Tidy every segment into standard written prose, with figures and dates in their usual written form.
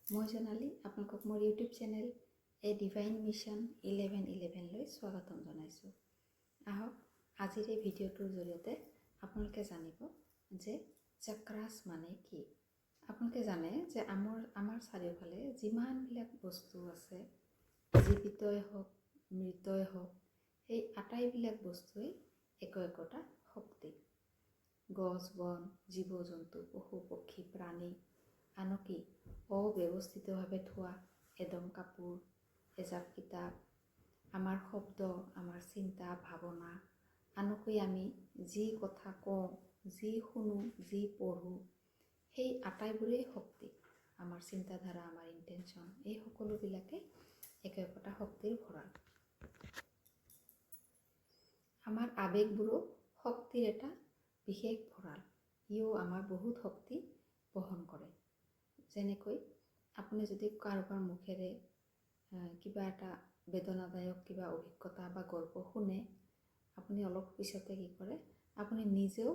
মই জোনালী আপোনালোকক মোৰ ইউটিউব চেনেল এ ডিভাইন মিছন 1111লৈ স্বাগতম জনাইছোঁ। আহক আজিৰ এই ভিডিঅ'টোৰ জৰিয়তে আপোনালোকে জানিব যে চক্ৰাছ মানে কি। আপোনালোকে জানে যে আমাৰ চাৰিওফালে যিমানবিলাক বস্তু আছে, জীৱিতই হওক মৃতই হওক, সেই আটাইবিলাক বস্তুৱেই একোটা শক্তি। গছ বন, জীৱ জন্তু, পশু পক্ষী, প্ৰাণী, আনকি অব্যৱস্থিতভাৱে থোৱা এদম কাপোৰ, এজাপ কিতাপ, আমাৰ শব্দ, আমাৰ চিন্তা ভাৱনা, আনকি আমি যি কথা কওঁ, যি শুনো, যি পঢ়োঁ, সেই আটাইবোৰেই শক্তি। আমাৰ চিন্তাধাৰা, আমাৰ ইণ্টেনশ্যন, এই সকলোবিলাকে একোটা শক্তিৰ ভঁৰাল। আমাৰ আৱেগবোৰো শক্তিৰ এটা বিশেষ ভঁৰাল। ইও আমাৰ বহুত শক্তি বহন কৰে। যেনেকৈ আপুনি যদি কাৰোবাৰ মুখেৰে কিবা এটা বেদনাদায়ক কিবা অভিজ্ঞতা বা গল্প শুনে, আপুনি অলপ পিছতে কি কৰে, আপুনি নিজেও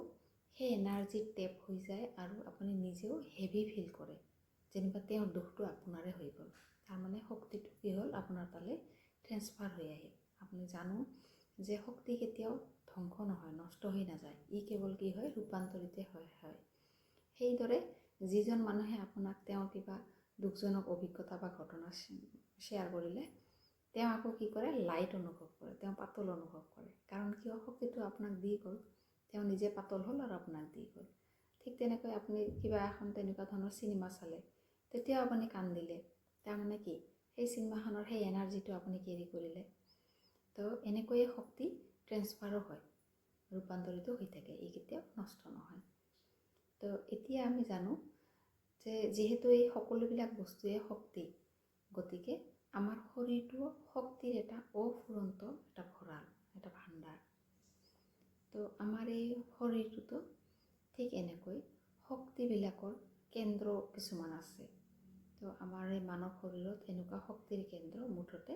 সেই এনাৰ্জিত টেপ হৈ যায় আৰু আপুনি নিজেও হেভি ফিল কৰে, যেনিবা তেওঁৰ দুখটো আপোনাৰে হৈ গ'ল। তাৰমানে শক্তিটো কি হ'ল, আপোনাৰ তালৈ ট্ৰেন্সফাৰ হৈ আহিল। আপুনি জানো যে শক্তি কেতিয়াও ধ্বংস নহয়, নষ্ট হৈ নাযায়। ই কেৱল কি হয়, ৰূপান্তৰিত হয়। সেইদৰে যিজন মানুহে আপোনাক তেওঁৰ কিবা দুখজনক অভিজ্ঞতা বা ঘটনা শ্বেয়াৰ কৰিলে, তেওঁ আকৌ কি কৰে, লাইট অনুভৱ কৰে, তেওঁ পাতল অনুভৱ কৰে। কাৰণ কিয়, শক্তিটো আপোনাক দি গ'ল, তেওঁ নিজে পাতল হ'ল আৰু আপোনাক দি গ'ল। ঠিক তেনেকৈ আপুনি কিবা এখন তেনেকুৱা ধৰণৰ চিনেমা চালে, তেতিয়াও আপুনি কান্দিলে, তাৰমানে কি, সেই চিনেমাখনৰ সেই এনাৰ্জিটো আপুনি কেৰি কৰিলে। তো এনেকৈয়ে শক্তি ট্ৰেন্সফাৰো হয়, ৰূপান্তৰিত হৈ থাকে, ই কেতিয়াও নষ্ট নহয়। তো এতিয়া আমি জানো যে যিহেতু এই সকলোবিলাক বস্তুৱে শক্তি, গতিকে আমাৰ শৰীৰটো শক্তিৰ এটা অফুৰন্ত এটা ভঁৰাল, এটা ভাণ্ডাৰ। তো আমাৰ এই শৰীৰটোতো ঠিক এনেকৈ শক্তিবিলাকৰ কেন্দ্ৰ কিছুমান আছে। তো আমাৰ এই মানৱ শৰীৰত এনেকুৱা শক্তিৰ কেন্দ্ৰ মুঠতে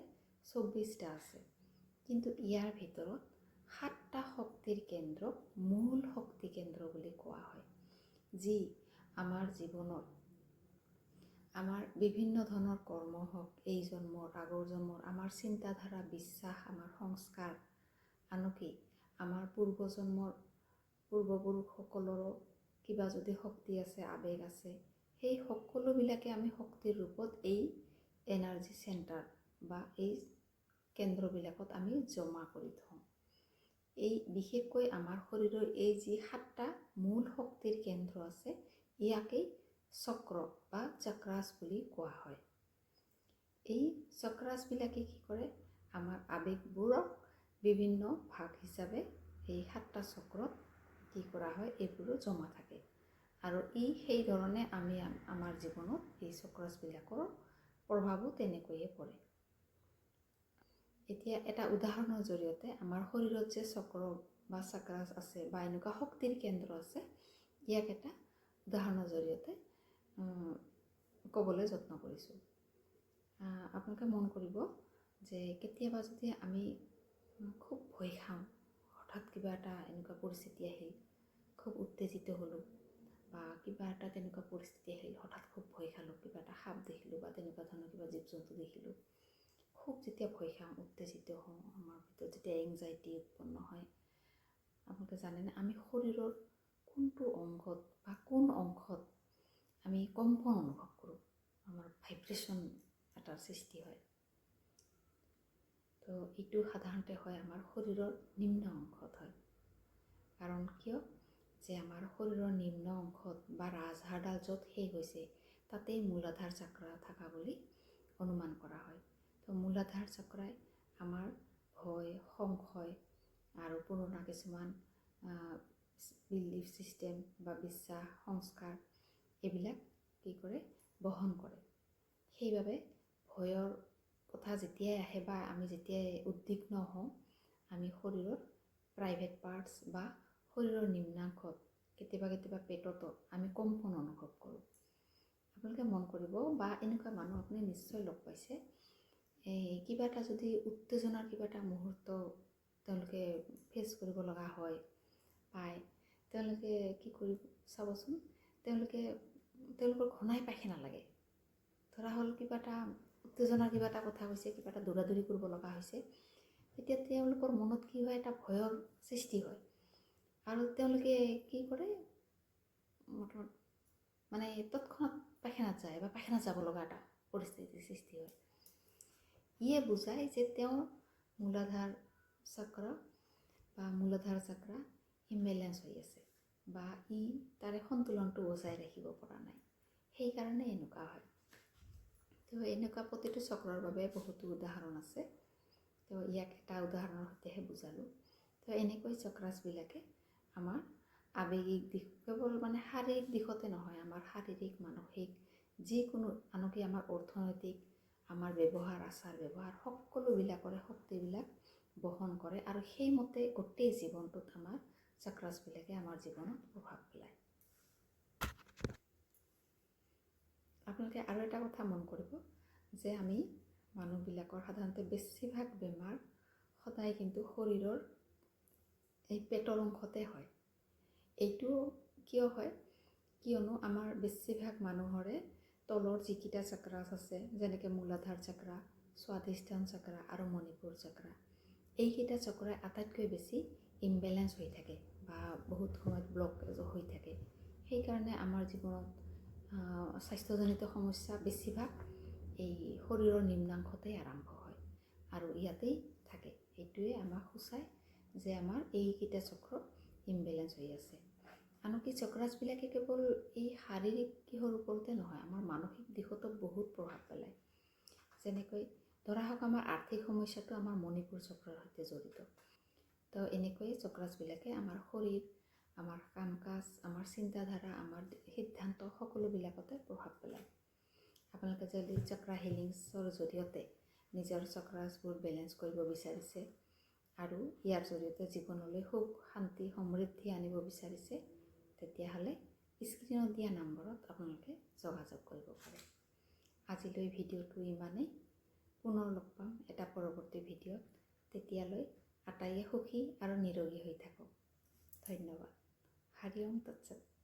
24টা আছে। কিন্তু ইয়াৰ ভিতৰত 7টা শক্তিৰ কেন্দ্ৰক মূল শক্তি কেন্দ্ৰ বুলি কোৱা হয়, যি আমাৰ জীৱনত আমাৰ বিভিন্ন ধৰণৰ কৰ্ম হওক, এই জন্মৰ, আগৰ জন্মৰ, আমাৰ চিন্তাধাৰা, বিশ্বাস, আমাৰ সংস্কাৰ, আনকি আমাৰ পূৰ্বপুৰুষসকলৰো কিবা যদি শক্তি আছে, আৱেগ আছে, সেই সকলোবিলাকে আমি শক্তিৰ ৰূপত এই এনাৰ্জি চেণ্টাৰ বা এই কেন্দ্ৰবিলাকত আমি জমা কৰি থওঁ। এই বিশেষকৈ আমাৰ শৰীৰৰ এই যি 7টা মূল শক্তিৰ কেন্দ্ৰ আছে, ইয়াকেই চক্ৰ বা চক্ৰাছ বুলি কোৱা হয়। এই চক্ৰাছবিলাকে কি কৰে, আমাৰ আৱেগবোৰক বিভিন্ন ভাগ হিচাপে এই 7টা চক্ৰত কি কৰা হয়, এইবোৰো জমা থাকে। আৰু সেই ধৰণে আমি আমাৰ জীৱনত এই চক্ৰাছবিলাকৰ প্ৰভাৱো তেনেকৈয়ে পৰে। এতিয়া এটা উদাহৰণৰ জৰিয়তে আমাৰ শৰীৰত যে চক্ৰ বা চক্ৰাছ আছে বা এনেকুৱা শক্তিৰ কেন্দ্ৰ আছে, ইয়াক এটা উদাহৰণৰ জৰিয়তে ক'বলৈ যত্ন কৰিছোঁ। আপোনালোকে মন কৰিব যে কেতিয়াবা যদি আমি খুব ভয় খাওঁ, হঠাৎ কিবা এটা এনেকুৱা পৰিস্থিতি আহিল, খুব উত্তেজিত হ'লোঁ, বা কিবা এটা তেনেকুৱা পৰিস্থিতি আহিল, হঠাৎ খুব ভয় খালোঁ, কিবা এটা সাপ দেখিলোঁ বা তেনেকুৱা ধৰণৰ কিবা জীৱ জন্তু দেখিলোঁ, খুব যেতিয়া ভয় খাওঁ, উত্তেজিত হওঁ, আমাৰ ভিতৰত যেতিয়া এংজাইটি উৎপন্ন হয়, আপোনালোকে জানেনে, আমি শৰীৰৰ কোনটো অংশত বা কোন অংশত আমি কম্পন অনুভৱ কৰোঁ, আমাৰ ভাইব্ৰেশ্যন এটাৰ সৃষ্টি হয়। তো এইটো সাধাৰণতে হয় আমাৰ শৰীৰৰ নিম্ন অংশত হয়। কাৰণ কিয়, যে আমাৰ শৰীৰৰ নিম্ন অংশত বা ৰাজহাড়ডাল য'ত শেষ হৈছে, তাতেই মূলাধাৰ চক্ৰ থকা বুলি অনুমান কৰা হয়। তো মূলাধাৰ চক্ৰাই আমাৰ ভয়, সংশয় আৰু পুৰণা কিছুমান বিলিফ ছিষ্টেম বা বিশ্বাস, সংস্কাৰ, এইবিলাক কি কৰে, বহন কৰে। সেইবাবে ভয়ৰ কথা যেতিয়াই আহে বা আমি যেতিয়াই উদ্বিগ্ন হওঁ, আমি শৰীৰৰ প্ৰাইভেট পাৰ্টছ বা শৰীৰৰ নিম্নাংশত, কেতিয়াবা পেটতো আমি কম্পন অনুভৱ কৰোঁ। আপোনালোকে মন কৰিব, বা এনেকুৱা মানুহ আপুনি নিশ্চয় লগ পাইছে, কিবা এটা যদি উত্তেজনাৰ কিবা এটা মুহূৰ্ত তেওঁলোকে ফেচ কৰিব লগা হয়, পায়, তেওঁলোকে কি কৰিব চাবচোন, তেওঁলোকৰ ঘনাই পায়খানা লাগে। তো ধৰা হ'ল কিবা এটা উত্তেজনাৰ কিবা এটা কথা কৈছে, কিবা এটা দৌৰাদৌৰি কৰিব লগা হৈছে, তেতিয়া তেওঁলোকৰ মনত কি হয়, এটা ভয়ৰ সৃষ্টি হয়। আৰু তেওঁলোকে কি কৰে, মানে তৎক্ষণাত পায়খানাত যায় বা পায়খানাত যাব লগা এটা পৰিস্থিতিৰ সৃষ্টি হয়। ইয়ে বুজায় যে তেওঁৰ মূলাধাৰ চক্ৰ ইমবেলেঞ্চ হৈ আছে, বা তাৰে সন্তুলনটো বজাই ৰাখিব পৰা নাই। সেইকাৰণে এনেকুৱা হয়। তো এনেকুৱা প্ৰতিটো চক্ৰৰ বাবে বহুতো উদাহৰণ আছে। তো ইয়াক এটা উদাহৰণৰ সৈতেহে বুজালোঁ। তো এনেকৈ চক্ৰাছবিলাকে আমাৰ আৱেগিক দিশ, কেৱল মানে শাৰীৰিক দিশতে নহয়, আমাৰ শাৰীৰিক, মানসিক, যিকোনো, আনকি আমাৰ অৰ্থনৈতিক, আমাৰ ব্যৱহাৰ, আচাৰ ব্যৱহাৰ, সকলোবিলাকৰে শক্তিবিলাক বহন কৰে। আৰু সেইমতে গোটেই জীৱনটোত আমাৰ চক্ৰাছবিলাকে আমাৰ জীৱনত প্ৰভাৱ পেলায়। আপোনালোকে আৰু এটা কথা মন কৰিব যে আমি মানুহবিলাকৰ সাধাৰণতে বেছিভাগ বেমাৰ সদায় কিন্তু শৰীৰৰ এই পেটৰ অংশতে হয়। এইটো কিয় হয়? কিয়নো আমাৰ বেছিভাগ মানুহৰে তলৰ যিকেইটা চক্ৰাছ আছে, যেনেকৈ মূলাধাৰ চক্ৰ, স্বাধিষ্ঠান চক্ৰ আৰু মণিপুৰ চক্ৰ, এইকেইটা চক্ৰই আটাইতকৈ বেছি ইমবেলেঞ্চ হৈ থাকে বা বহুত সময়ত ব্লক হৈ থাকে। সেইকাৰণে আমাৰ জীৱনত স্বাস্থ্যজনিত সমস্যা বেছিভাগ এই শৰীৰৰ নিম্নাংশতেই আৰম্ভ হয় আৰু ইয়াতেই থাকে। সেইটোৱে আমাক সূচায় যে আমাৰ এইকেইটা চক্ৰ ইমবেলেঞ্চ হৈ আছে। আনকি চক্ৰাছবিলাকে কেৱল এই শাৰীৰিক দিশৰ ওপৰতে নহয়, আমাৰ মানসিক দিশতো বহুত প্ৰভাৱ পেলায়। যেনেকৈ ধৰা হওক, আমাৰ আৰ্থিক সমস্যাটো আমাৰ মণিপুৰ চক্ৰৰ সৈতে জড়িত। তো এনেকৈ চক্ৰাছবিলাকে আমাৰ শৰীৰ, আমাৰ কাম কাজ, আমাৰ চিন্তাধাৰা, আমাৰ সিদ্ধান্ত সকলোবিলাকতে প্ৰভাৱ পেলায়। আপোনালোকে যদি চক্ৰা হিলিংছৰ জৰিয়তে নিজৰ চক্ৰাছবোৰ বেলেঞ্চ কৰিব বিচাৰিছে আৰু ইয়াৰ জৰিয়তে জীৱনলৈ সুখ, শান্তি, সমৃদ্ধি আনিব বিচাৰিছে, তেতিয়াহ'লে স্ক্ৰীণত দিয়া নম্বৰত আপোনালোকে যোগাযোগ কৰিব পাৰে। আজিলৈ ভিডিঅ'টো ইমানেই। পুনৰ লগ পাম এটা পৰৱৰ্তী ভিডিঅ'ত। তেতিয়ালৈ আটাইয়ে সুখী আৰু নিৰোগী হৈ থাকক। ধন্যবাদ। হৰি ওম তৎসৎ।